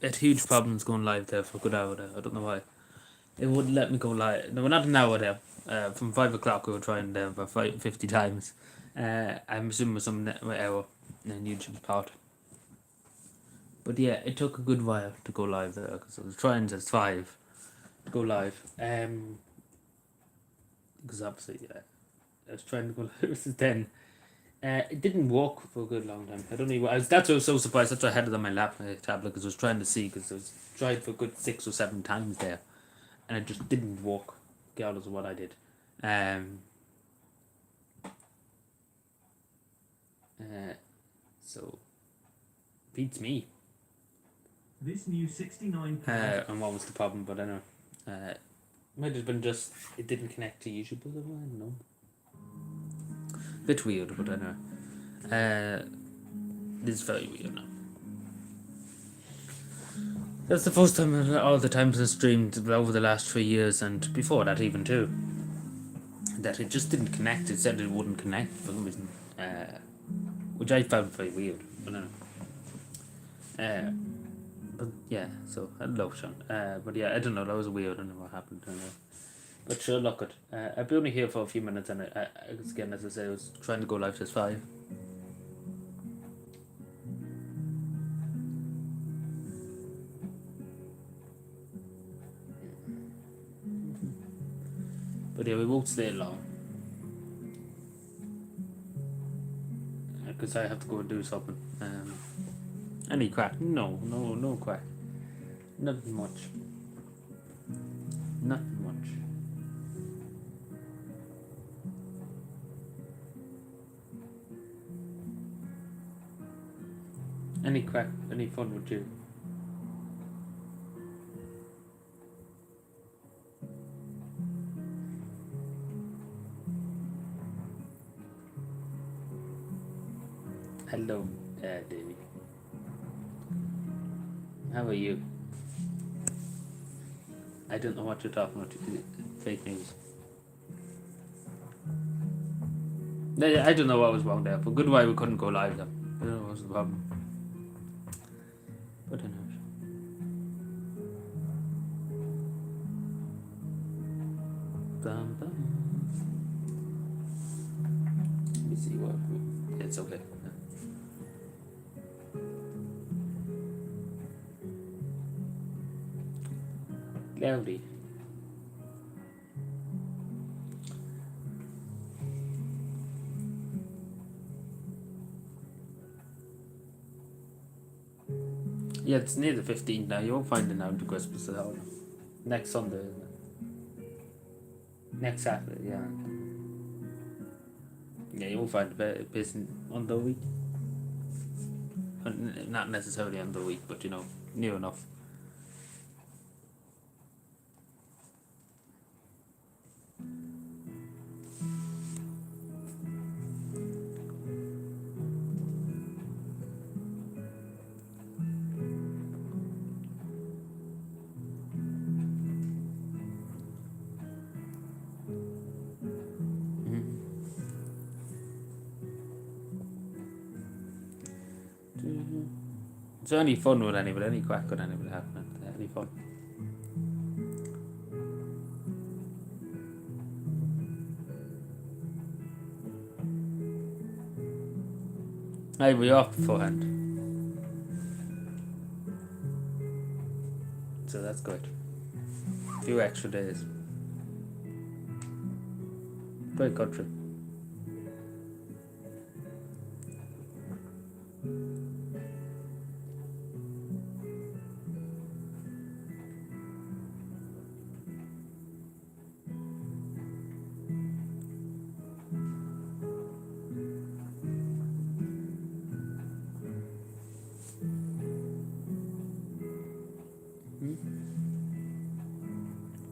had huge problems going live there for a good hour there. I don't know why. It wouldn't let me go live. No, not an hour there. From 5 o'clock we were trying there for 50 times. I'm assuming with some error in YouTube's part. But yeah, it took a good while to go live there because I was trying since 5 to go live. Because obviously I was trying to go live since 10. It didn't work for a good long time. I don't know. That's why I was so surprised. That's why I had it on my tablet because I was trying to see because I was tried for a good 6 or 7 times there, and it just didn't work. Regardless of what I did. Um. So beats me. This new 69. And what was the problem? But I don't know. Might have been just it didn't connect to YouTube. I don't know. Bit weird, but I don't know. This is very weird now. That's the first time in all the times I streamed over the last 3 years, and before that even too, that it just didn't connect. It said it wouldn't connect for some reason, which I found very weird. But I don't know. But yeah, so hello, Sean. But yeah, I don't know. That was weird. I don't know what happened. But sure, look it. I've been only here for a few minutes, and again, as I say, I was trying to go live since 5. But yeah, we won't stay long. Because I have to go and do something. Any crack? No crack. Nothing much. Nothing much. Any crack? Any fun with you? Hello, Davey. How are you? I don't know what you're talking about. Fake news. I don't know what was wrong there. For good while we couldn't go live though. I don't know what was the problem. But I know. Bum, bum. Let me see what. It's okay. Cloudy. Yeah, it's near the 15th now. You won't find it out to Christmas at all. Next Sunday, isn't it? Next Saturday, yeah. Yeah, you won't find it on the week. Not necessarily on the week, but you know, near enough. Is there any fun with anybody? Any crack with anybody happening? Any fun? Hey, we off beforehand. So that's good. A few extra days. Great country.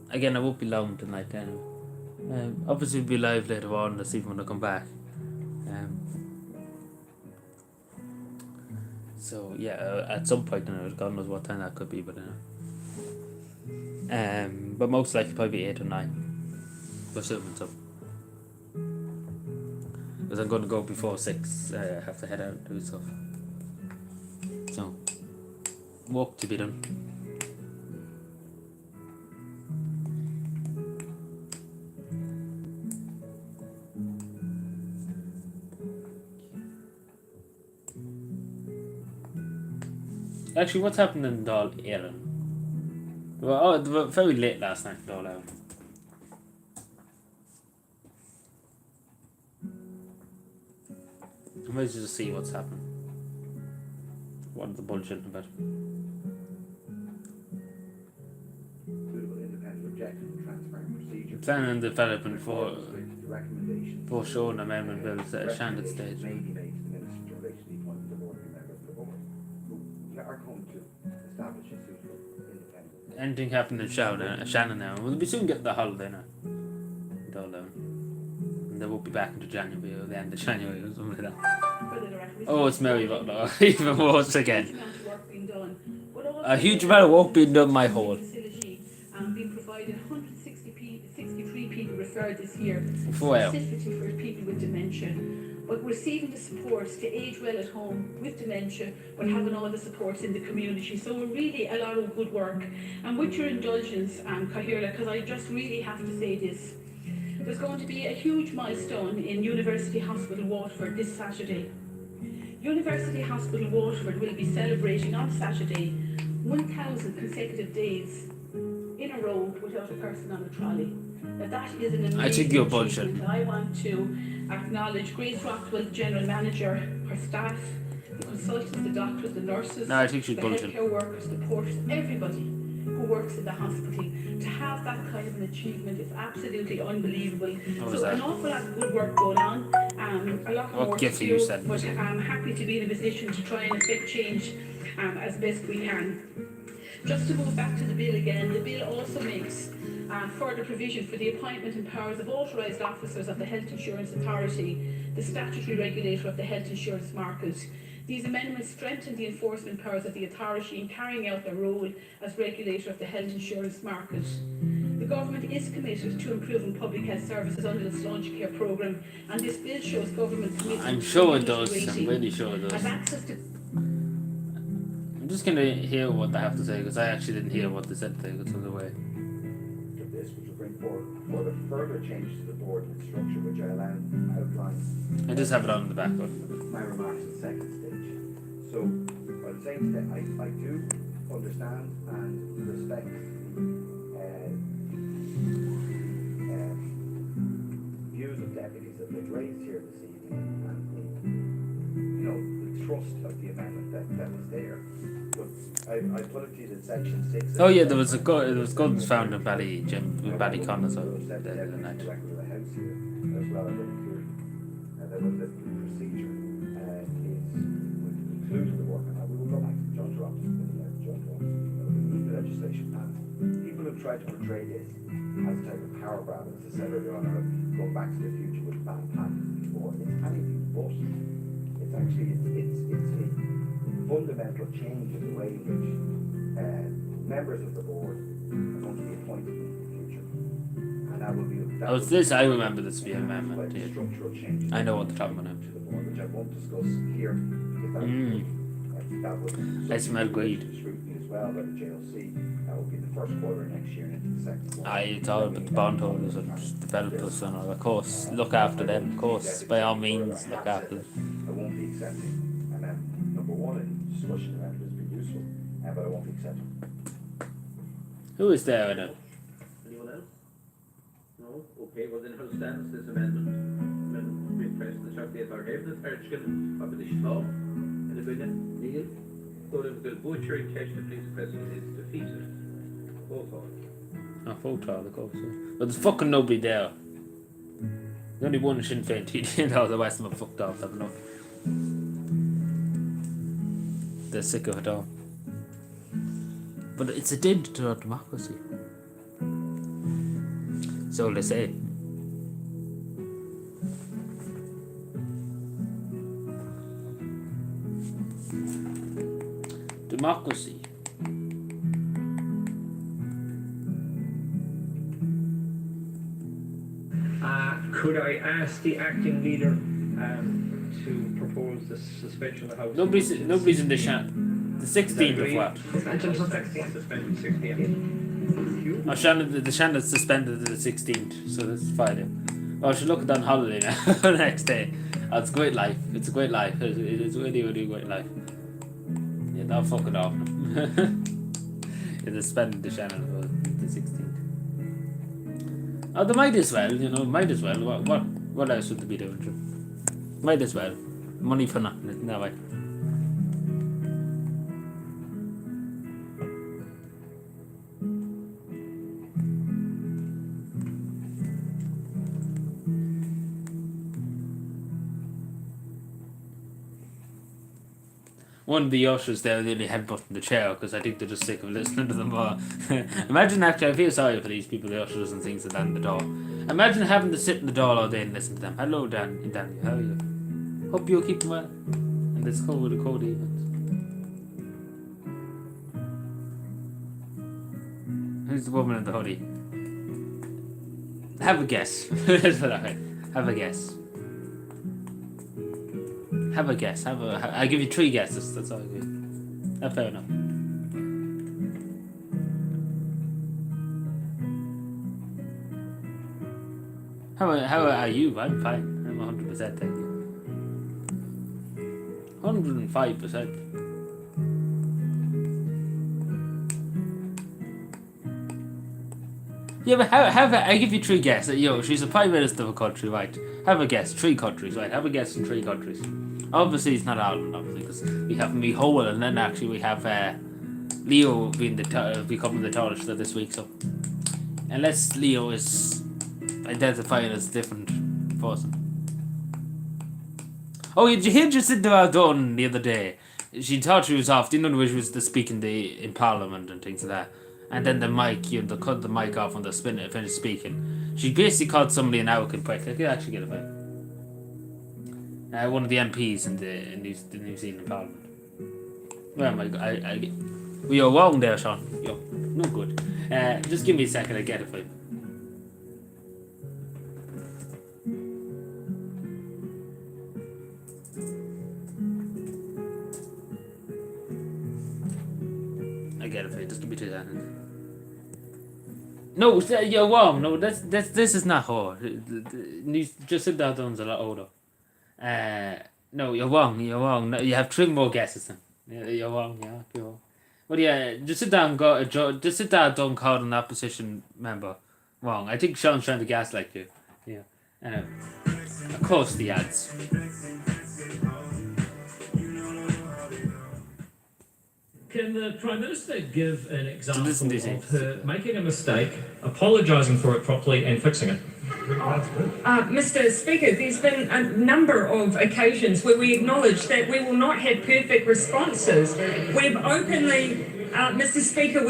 Again, I won't be long tonight anyway. Obviously, we'll be live later on this evening when I come back. So yeah, at some point, God knows what time that could be, but but most likely probably 8 or 9. Assuming so. Because I'm going to go before 6. I have to head out and do stuff. So work to be done. Actually, what's happened in Dáil Éireann? They were very late last night in Dáil Éireann. I might just see what's happening. What are the bullshitting about? Suitable, independent, objective, and transparent procedure. Planning and development for The recommendations. showing amendment bills at a Shanded stage. May be made to the minister in relation to the appointment of ordinary members of the board who are going to establish a suitable, independent. Anything happened in Shannon now? We'll be soon getting the holiday now. Dáil Éireann. And they won't be back into January or the end of January or something like that. Oh, it's Mary Butler. Even worse again. A huge amount of work being done my hole. Being provided 163 people referred this year, Wow. specifically for people with dementia. But receiving the support to age well at home with dementia, but having all the supports in the community. So we're really a lot of good work. And with your indulgence, Cathaoirleach, because I just really have to say this, there's going to be a huge milestone in University Hospital Waterford this Saturday. University Hospital Waterford will be celebrating on Saturday 1,000 consecutive days in a row without a person on a trolley. Now that is an amazing I think you're bullshit. achievement. I want to acknowledge Grace Rockwell, the General Manager, her staff, the consultants, the doctors, the nurses, No, I think she's the bullshit. healthcare workers, the porters, everybody who works in the hospital. To have that kind of an achievement is absolutely unbelievable. What was So that? an awful lot of good work going on. A lot What more gift to are you do, sending? but I'm happy to be in a position to try and affect change as best we can. Just to move back to the bill again, the bill also makes further provision for the appointment and powers of authorised officers of the Health Insurance Authority, the statutory regulator of the health insurance market. These amendments strengthen the enforcement powers of the authority in carrying out their role as regulator of the health insurance market. The government is committed to improving public health services under the Sláinte Care programme, and this bill shows government commitment. I'm to sure it community does. I'm rating really sure it as does. access to I'm just gonna hear what they have to say because I actually didn't hear what they said today. It's on the way. Of this, which will bring forward further changes to the board and its structure, which I outline I just have it on in the background. my remarks at second stage. So, what I'm saying today, I do understand and respect views of deputies that they've raised here this evening and the trust of the amendment that was there. But I put it to you that section 6. Oh yeah, there was guns found in Ballycon as well Set the the other night. record of the house here, as well as the inclusion. There was a procedure is we've concluded the work, and we will go back to John Ross, we need the legislation passed. People have tried to portray this as a type of power grab, as I said earlier on, or going back to the future with bad patents before. It's anything but. It's actually it's a fundamental change in the way in which members of the board are going to be appointed in the future, and that will be. That Oh, will this be I remember this being an quite amendment. a Yeah. structural change. I know what they're talking about now. To the board, which I won't discuss here because that would I smell greed. scrutiny as well by the JLC. That will be the first quarter next year and into the second quarter. It's all about the bondholders and developers and all. Of course, look after them. Of course, by all means, look after them. I won't be accepting number one in discussion about it has been useful, but I won't be accepting. Who is there in it? Anyone else? No? Okay, well then how stands this amendment? Amendment being pressed in the Shop Date Haven and Third Skin, Opposition Law, in the Gwynedd, Neil, Golden Bill Butcher, in Cheshire, Police President is defeated. Roll call. Photo, of course. But there's fucking nobody there. There's only one Sinn Féin TD and all the rest of them fucked off. Have enough. They're sick of it all. But it's a dent to our democracy. So they say. Democracy. Could I ask the acting leader to propose the suspension of the House? Nobody's in the chat. The 16th of what? Suspension till 6 p.m. Suspended 6 p.m. Oh, Shannon, the Shannon's suspended to the 16th, so that's Friday. Oh, I should look at on holiday now. The next day. Oh, it's a great life. It's a great life. It is really, really great life. Yeah, don't fuck it off. It's suspended to Shannon for the 16th. Oh, they might as well, might as well. What else would they be doing? Might as well. Money for nothing, isn't that way? One of the ushers there nearly headbutting the chair because I think they're just sick of listening to them all. Imagine actually, I feel sorry for these people, the ushers and things that stand in the door. Imagine having to sit in the door all day and listen to them. Hello, Danny, how are you? Hope you're keeping well. And this cold evenings. Who's the woman in the hoodie? Have a guess. Have a guess. Have a guess. I'll give you 3 guesses. That's all I give. That's fair enough. How are you? I'm fine. I'm 100%. Thank you. 105%. Yeah, but how I give you 3 guesses. She's a prime minister of a country, right? Have a guess. 3 countries, right? Have a guess in 3 countries. Obviously, it's not Ireland, obviously, because we have Micheál, and then actually we have Leo being becoming the tallest for this week. So, unless Leo is identifying as a different person. Oh, did you hear Jacinda Ardern the other day? She thought she was off. Didn't know where she was speaking in Parliament and things like that. And then the mic, they cut the mic off when they finished speaking. She basically called somebody an American prick. I could actually get it right. One of the MPs in the New Zealand Parliament. Well, my God, we are wrong there, Sean. Yo, no good. Just give me a second, I get it for you. I get it for you. Just give me 2 seconds. No, you're wrong. No, this is not her. Jacinda Ardern's a lot older. No, you're wrong. No, you have 3 more guesses then. You're wrong. Yeah, you're wrong. But yeah, Jacinda Ardern called an opposition member wrong. I think Sean's trying to gaslight you. Yeah. Of course, the ads. Can the Prime Minister give an example listen to of her making a mistake, apologising for it properly and fixing it? Mr. Speaker, there's been a number of occasions where we acknowledge that we will not have perfect responses. We've openly, Mr. Speaker,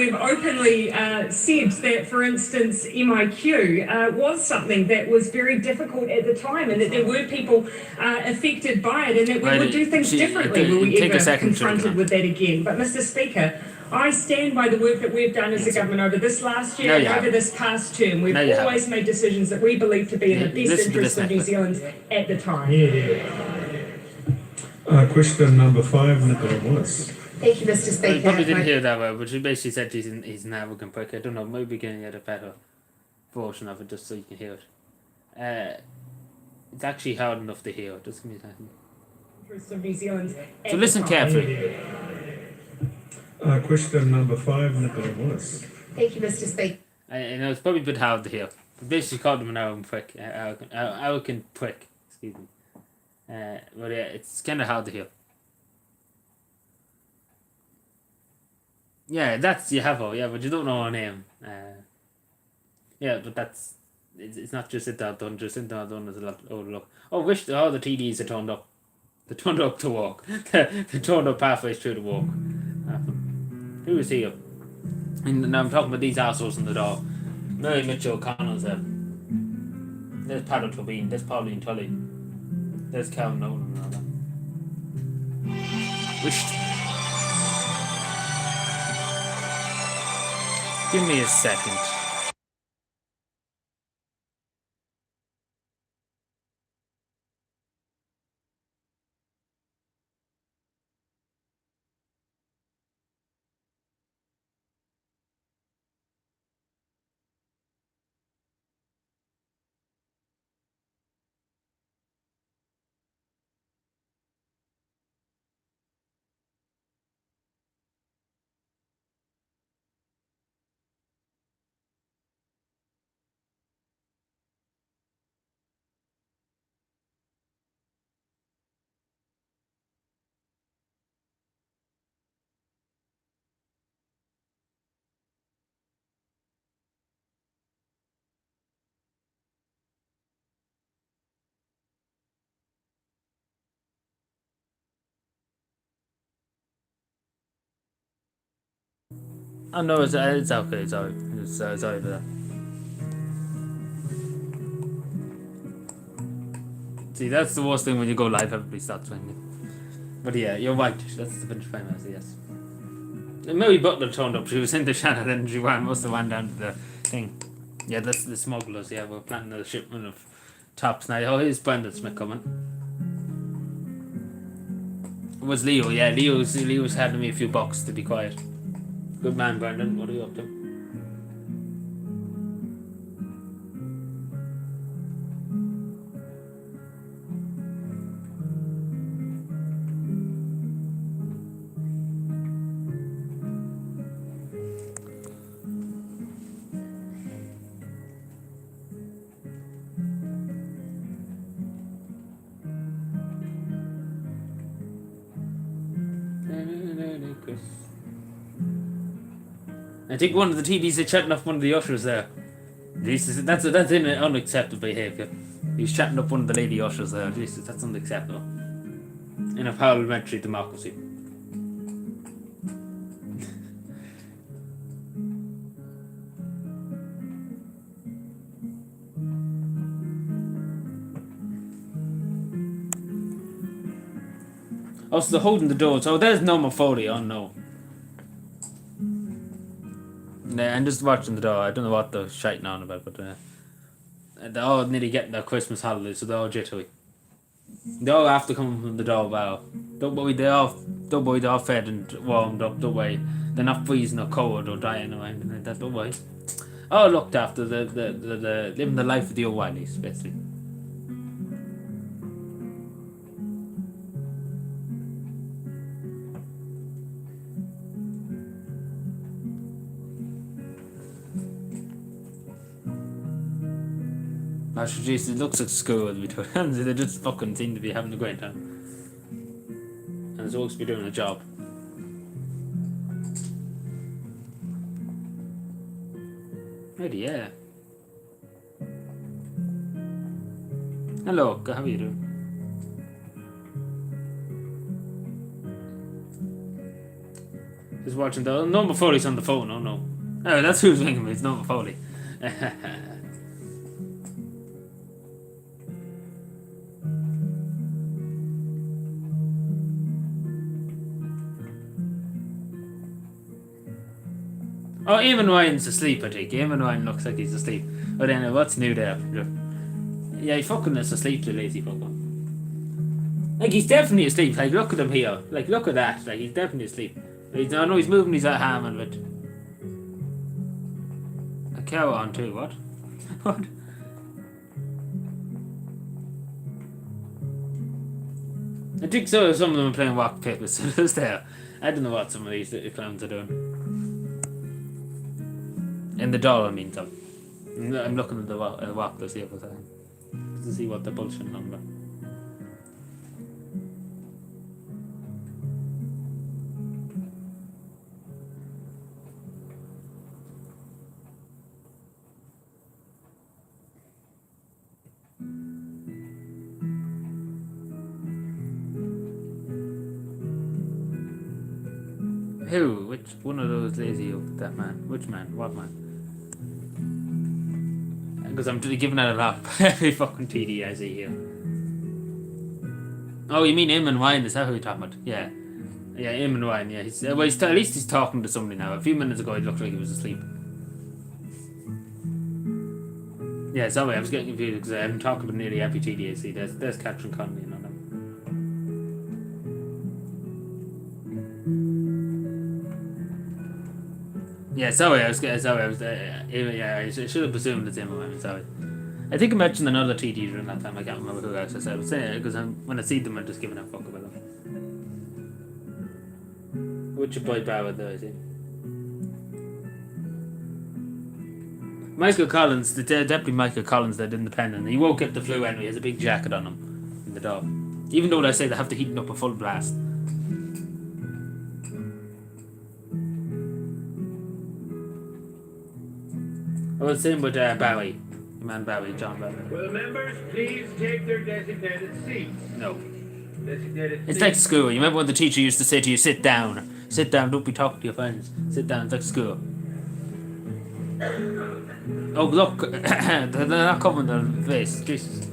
said that, for instance, MIQ was something that was very difficult at the time, and that there were people affected by it, and that we would do things differently were we ever confronted with that again. But, Mr. Speaker, I stand by the work that we've done as a government over this last year and over this past term. We've always made decisions that we believe to be in the best interest of New Zealand at the time. Question number 5, Nicola Wallace. Thank you, Mr. Speaker. I probably didn't hear that well, but she basically said he's an African prick. I don't know, maybe we can get a better version of it just so you can hear it. It's actually hard enough to hear. Just give me a second. Interest of New Zealand at So listen the time. carefully. Question number 5, Nicola Wallace. Thank you, Mr. Speaker. I know it's probably a bit hard to hear. But basically called him an arrogant prick. Arrogant prick. Excuse me. But yeah, it's kind of hard to hear. Yeah, that's Yahavo. Yeah, but you don't know her name. Yeah, but that's it's not just Jacinda Ardern. Jacinda Ardern is a lot older. Look. Oh, wish all the TDs had turned up. They turned up to walk. They turned up halfway through the walk. Who is here? And I'm talking about these assholes in the door. Mary Mitchell O'Connell's there. There's Paddy Tobin. There's Pauline Tully. There's Calvin Nolan and all that. Wished. Give me a second. Oh no, it's okay. It's alright. It's alright for that. See, that's the worst thing when you go live. Everybody starts swinging. But yeah, you're right. That's the Finnish Prime Minister. Yes. And Mary Butler turned up. She was in the Shannon Energy One. Must have went down to the thing. Yeah, that's the smugglers. Yeah, we're planning a shipment of tops now. Oh, here's Brendan Smith coming. It was Leo. Yeah, Leo's handing me a few bucks to be quiet. Good man, Brendan. What are you up to? I think one of the TDs are chatting up one of the ushers there. Jesus, that's unacceptable behaviour. He's chatting up one of the lady ushers there. Jesus, that's unacceptable. In a parliamentary democracy. Also, they're holding the doors. Oh, there's Norma Foley. Oh no. Nah, I'm just watching the door. I don't know what they're shouting on about, but they're all nearly getting their Christmas holidays, so they're all jittery. They all have to come from the door well. Don't worry, they're all fed and warmed up. Don't worry, they're not freezing or cold or dying or anything like that. Don't worry. All looked after. The living the life of the O'Reillys, basically. Actually, jeez, it looks like school between they just fucking seem to be having a great time. And it's supposed to be doing a job. Maybe, yeah. Hello, how are you doing? Just watching the Norma Foley's on the phone, oh no. Oh, that's who's ringing me, it's Norma Foley. Oh, Eamon Ryan's asleep, I think. Eamon Ryan looks like he's asleep. But anyway, what's new there? Yeah, he fucking is asleep, the lazy fucker. Like, he's definitely asleep. Like, look at him here. Like, look at that. Like, he's definitely asleep. I know he's moving his arm a bit. A cow on too, what? What? I think so. Some of them are playing rock, paper, scissors there. I don't know what some of these clowns are doing. In the door, I mean, so. I'm looking at the rock to see if to see what the bullshit number. Who? Which one of those lazy that man? Which man? What man? Because I'm giving out a lot every fucking TD I see here. Oh, you mean Eamon Ryan? Is that who you're talking about? Yeah. Yeah, Eamon Ryan, yeah. He's, well, at least he's talking to somebody now. A few minutes ago, he looked like he was asleep. Yeah, sorry, I was getting confused because I haven't talked about nearly every TD I see. There's Catherine Conley and all them. Yeah, sorry, I should have presumed it's Eamon Ryan, sorry. I think I mentioned another TD during that time, I can't remember who else I said. I was saying it because when I see them, I'm just giving a fuck about them. What's your boy Barrett there, I see? Michael Collins, the Deputy Michael Collins, that Independent, he won't get the flu anyway, he has a big jacket on him in the door. Even though they say they have to heat him up a full blast. Oh, the same with Barry. Man Barry, John Barry. Will members please take their designated seats? No. Designated It's seats. like school. You remember when the teacher used to say to you, sit down? Sit down, don't be talking to your friends. Sit down, it's like school. Oh, look, they're not covering their face. Jesus.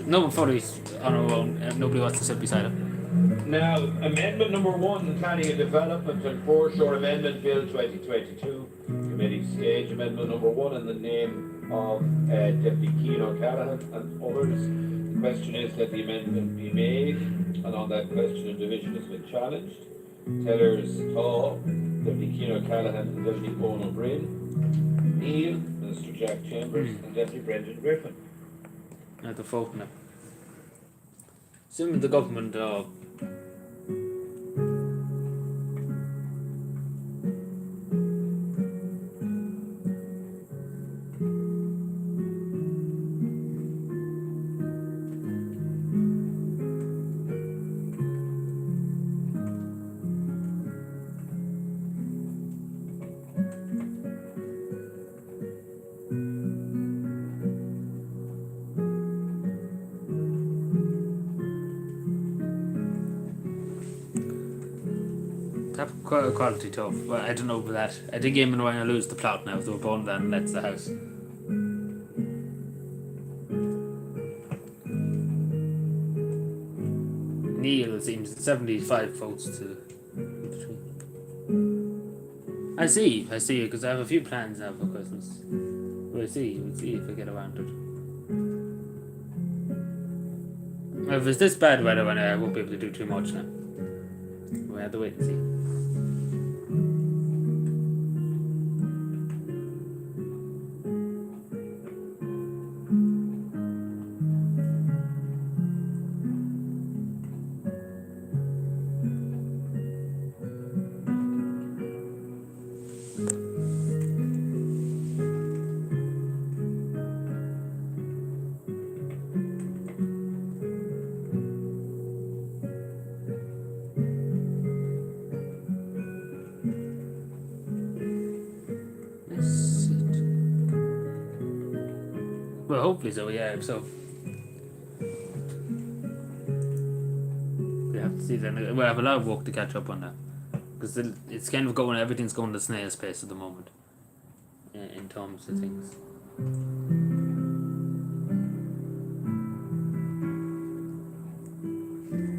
No one follows on our own, nobody wants to sit beside him. Now, Amendment number 1, Planning and Development and Foreshore Amendment Bill 2022, Committee Stage Amendment number 1 in the name of Deputy Keane O'Callaghan and others. The question is that the amendment be made, and on that question a division has been challenged. Tellers Taw, Deputy Keane O'Callaghan and Deputy Owen O'Brien, Neil, Minister Jack Chambers and Deputy Brendan Griffin. Now the folk now. Assuming the government that quality tough. Well, I don't know about that. I think Eamon Ryan will lose the plot now if they were born then that's the house. Neil, it seems 75 votes to between. I see, because I have a few plans now for Christmas. We'll see if I get around to it. If it's this bad weather, I won't be able to do too much now. We'll have to wait and see. Well, hopefully so, yeah, so. We have to see then. We have a lot of work to catch up on that. Because it's kind of going, everything's going to snail's pace at the moment. In terms of things.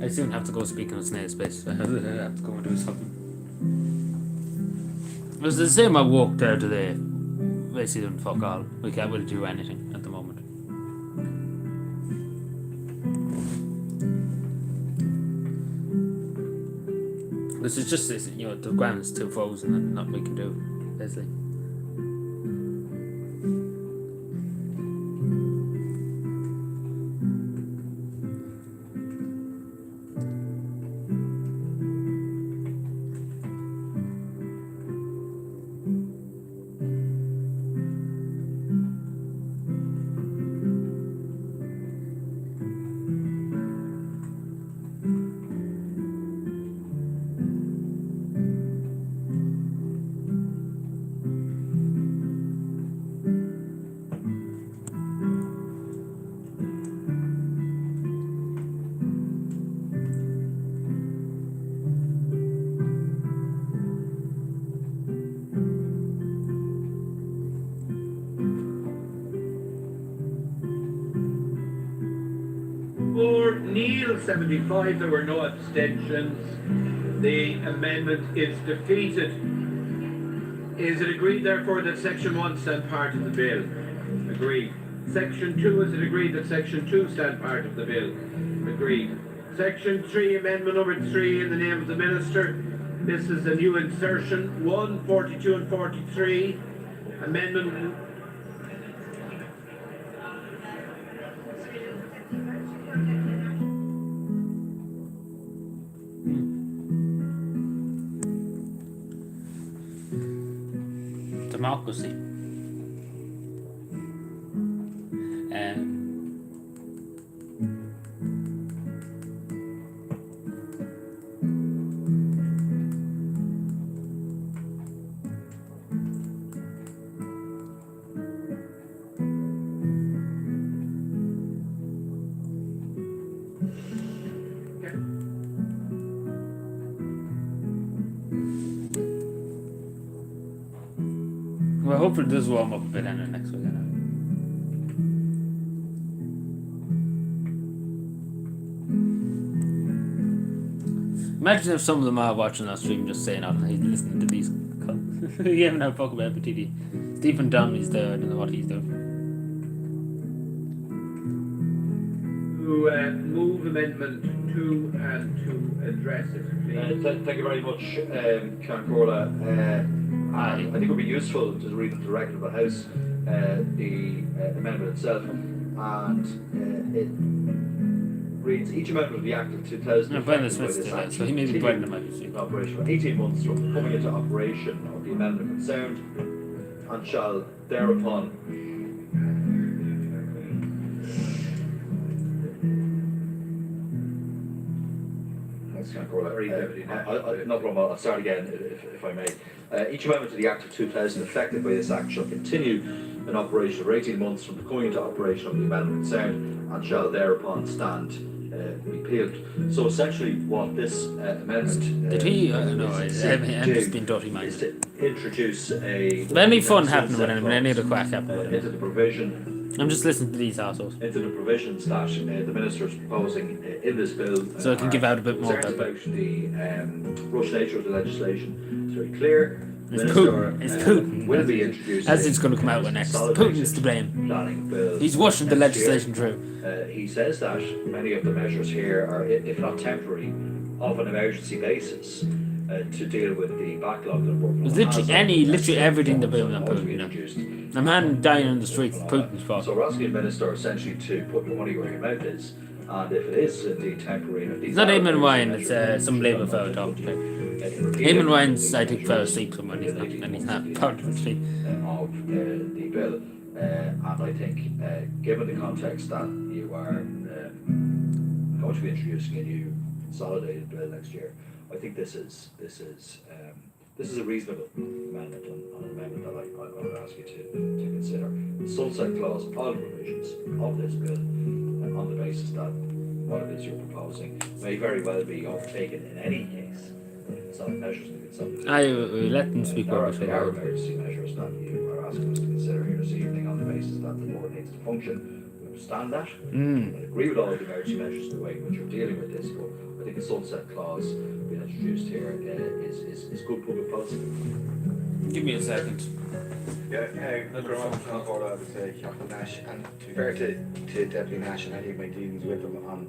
I soon have to go speaking of snail's pace. I have to go and do something. It was the same I walked there today. Basically doing fuck all. We can't really do anything at the moment. This is just this, the ground's too frozen and nothing we can do, basically. For Neil 75, there were no abstentions. The amendment is defeated. Is it agreed, therefore, that Section 1 stand part of the bill? Agreed. Section 2, is it agreed that Section 2 stand part of the bill? Agreed. Section 3, Amendment number 3, in the name of the Minister. This is a new insertion. 1, 42 and 43. Amendment... Democracy. Well, hopefully it does warm up a bit anyway next week. Anyway. Imagine if some of them are watching our stream just saying, "Oh, he's listening to these." You haven't had a fuck about MTD. Stephen Donnelly's there. I don't know what he's doing. To move Amendment 2 and to address it, please. Thank you very much, Count Corla. I think it would be useful to read into the record of the House the amendment itself, and it reads: each amendment of the Act of 2000 No, Brendan Smith's still there, so he may be Brendan might be in operation for 18 months from coming into operation of the amendment concerned, and shall thereupon no problem, I'll start again if I may. Each amendment to the Act of 2000 affected by this Act shall continue in operation for 18 months from the coming into operation of the amendment concerned, and shall thereupon stand repealed. So essentially what this amendment Did he? No, I'm just being dirty is minded. to introduce a... Any fun happening with anyone, any other quack happening with into the provision I'm just listening to these assholes. into the provisions that the Minister is proposing in this bill. So I can give out a bit more concerns about about the rush nature of the legislation. It's very clear. It's Minister, Putin. It's Putin. will be introducing As it's going to come out with next. Putin's to blame. planning bill. He's washing the next year. legislation through. He says that many of the measures here are, if not temporary, of an emergency basis to deal with the backlog that we're There's literally everything they're doing on ought to be Putin now. introduced. A man dying on the streets, Putin's fault. So we're asking the Minister essentially to put your money where your mouth is, and if it is indeed temporary, and if these It's not are Eamon Ryan, measures, it's some Labour should fellow not talking to be me. repealed. Eamon Ryan's, I think, fell asleep somewhere and he's not part of the street. Of the bill, and I think, given the context that you are going to be introducing a new consolidated bill next year, I think this is a reasonable amendment, and an amendment that I would ask you to consider. The sunset clause on provisions of this bill, on the basis that what it is you're proposing may very well be undertaken in any case. Some measures to consolidate. I let them speak There over are before. emergency measures that you are asking us to consider here this evening on the basis that the board needs to function. We understand that. I agree with all of the emergency measures the way in which you're dealing with this, but I think the sunset clause being introduced here is good public policy. Give me a second. I would say Captain Nash, and to be fair to Deputy Nash and any of my dealings with him on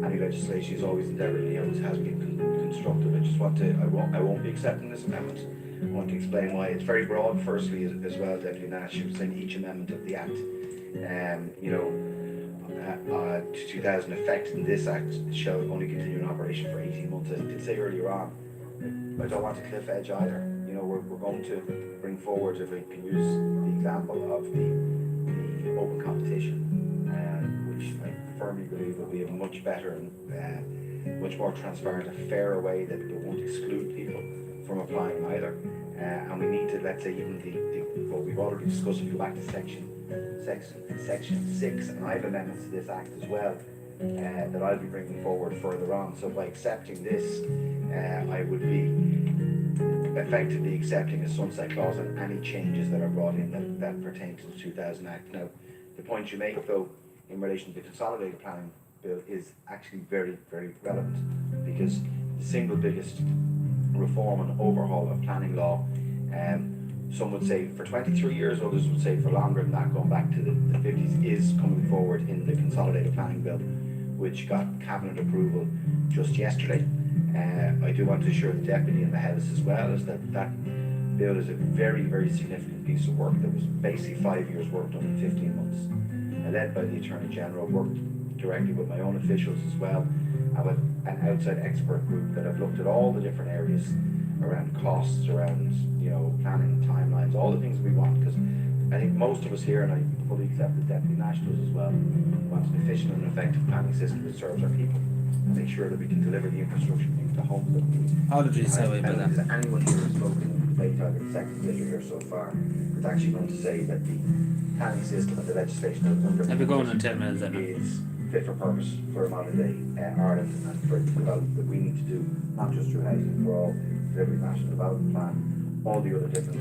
any legislation, he's always endeavoured, he always has been constructive. I just want to, I won't be accepting this amendment. I want to explain why. It's very broad, firstly, as well, Deputy Nash. He was saying each amendment of the Act, to 2000 affecting this Act shall only continue in operation for 18 months. As I did say earlier on, I don't want a cliff edge either. We're going to bring forward, if we can use the example of the open competition, which I firmly believe will be a much better and much more transparent, a fairer way that it won't exclude people from applying either. And we need to, let's say, even what we've already discussed, if you go back to section 6, and I have amendments to this Act as well, that I'll be bringing forward further on. So by accepting this, I would be effectively accepting a sunset clause on any changes that are brought in that pertain to the 2000 Act. Now, the point you make, though, in relation to the Consolidated Planning Bill is actually very, very relevant, because the single biggest reform and overhaul of planning law, some would say for 23 years, others would say for longer than that, going back to the 50s, is coming forward in the Consolidated Planning Bill, which got Cabinet approval just yesterday. I do want to assure the Deputy and the House as well is that bill is a very, very significant piece of work that was basically 5 years work done in 15 months. Led by the Attorney General, worked directly with my own officials as well. I have an outside expert group that have looked at all the different areas around costs, around planning, timelines, all the things we want, because I think most of us here, and I fully accept the Deputy Nash does as well, want an efficient and effective planning system that serves our people and make sure that we can deliver the infrastructure to homes that we need. How did you say about that? Has anyone here has spoken late time in the second measure here so far? It's actually going to say that the planning system and the legislation that is under I'll be going on 10 minutes then. is fit for purpose for a modern day Ireland and for the development that we need to do, not just through housing for all, delivery national development plan, all the other different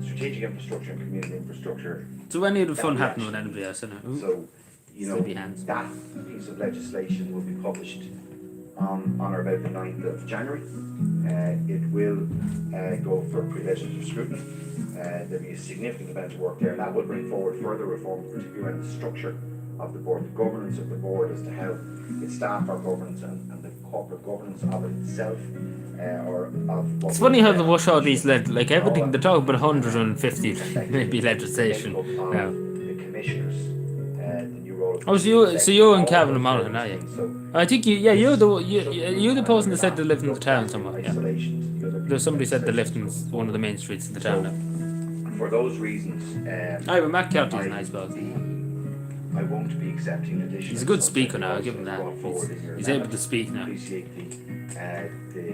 strategic strategic infrastructure and community infrastructure. So any of the fun That happening with reaction. anybody else, innit? So, you know, Steady hands. that piece of legislation will be published on or about the 9th of January. It will go for pre-legislative scrutiny. There'll be a significant amount of work there, and that will bring forward further reform, particularly around the structure of the board, the governance of the board as to how its staff are governance and the corporate governance of it itself, or of what It's funny how they we- wash all these like everything. They talk about 150 maybe legislation now. The commissioners, the new role of Oh, so you and Cavan Monaghan, are you? So, I think you're the person that said they lived in the town somewhere. Yeah. isolation, the other There's somebody said they lived in isolations. one of the main streets in the town now. For those reasons, Aye, but Matt Kelty's a nice boss. I won't be accepting additional. He's a good speaker now, I'll give him that. He's able to speak now. Appreciate the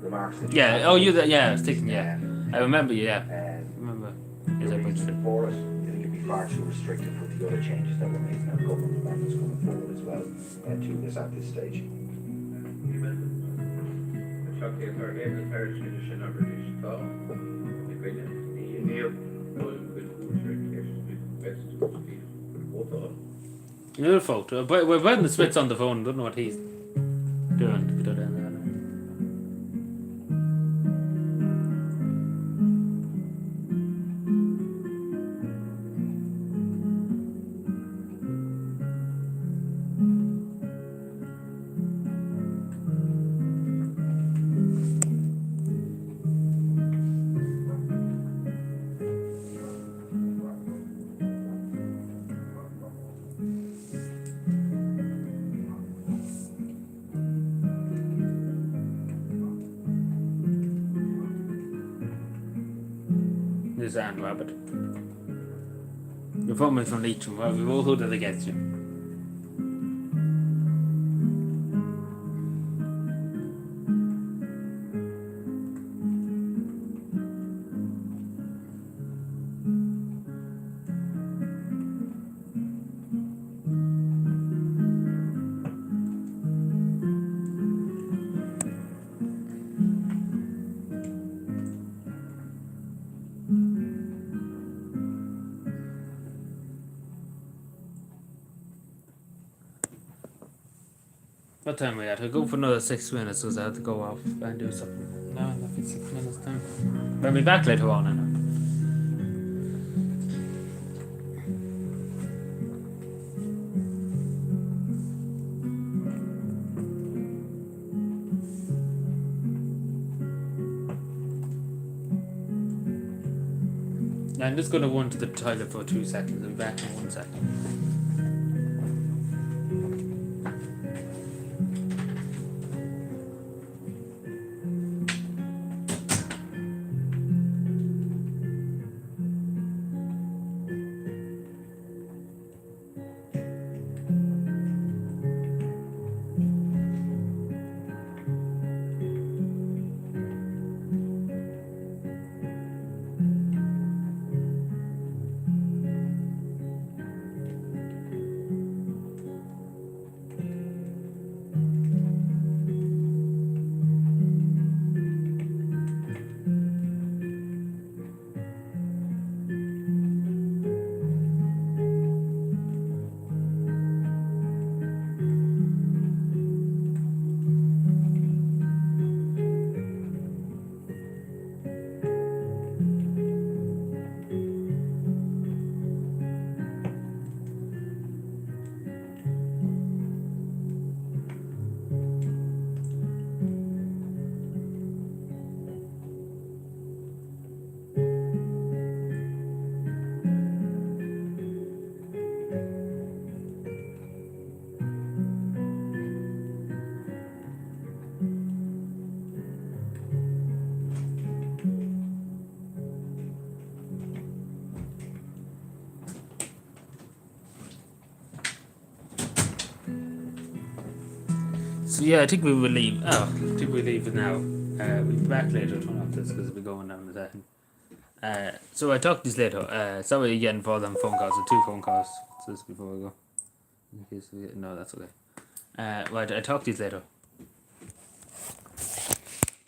remarks. That Yeah, you oh, had. you that, yeah, I was thinking, yeah. Um, I remember you, yeah. I um, remember. the Yes, I reason think for it, I think it'd be far too restrictive with the other changes that were made in our government amendments coming forward as well to this at this stage. Beautiful. But we're putting the Smiths on the phone. Don't know what he's doing. There's Anne Rabbit. You're probably from Leitrim. Well, we've all heard it against you. What time are we at? I'll go for another 6 minutes because I have to go off and do something. No, nothing 6 minutes time. I'll be back later on, I know. I'm just going to run to the toilet for 2 seconds. I'll be back in 1 second. So yeah, I think we will leave. Oh, I think we leave it now. We'll be back later. Turn off this because we'll be going down in a second. So I talk this later. Sorry again for them phone calls. 2 phone calls. So this before we go. In case we no, that's okay. Right, I talk to you later.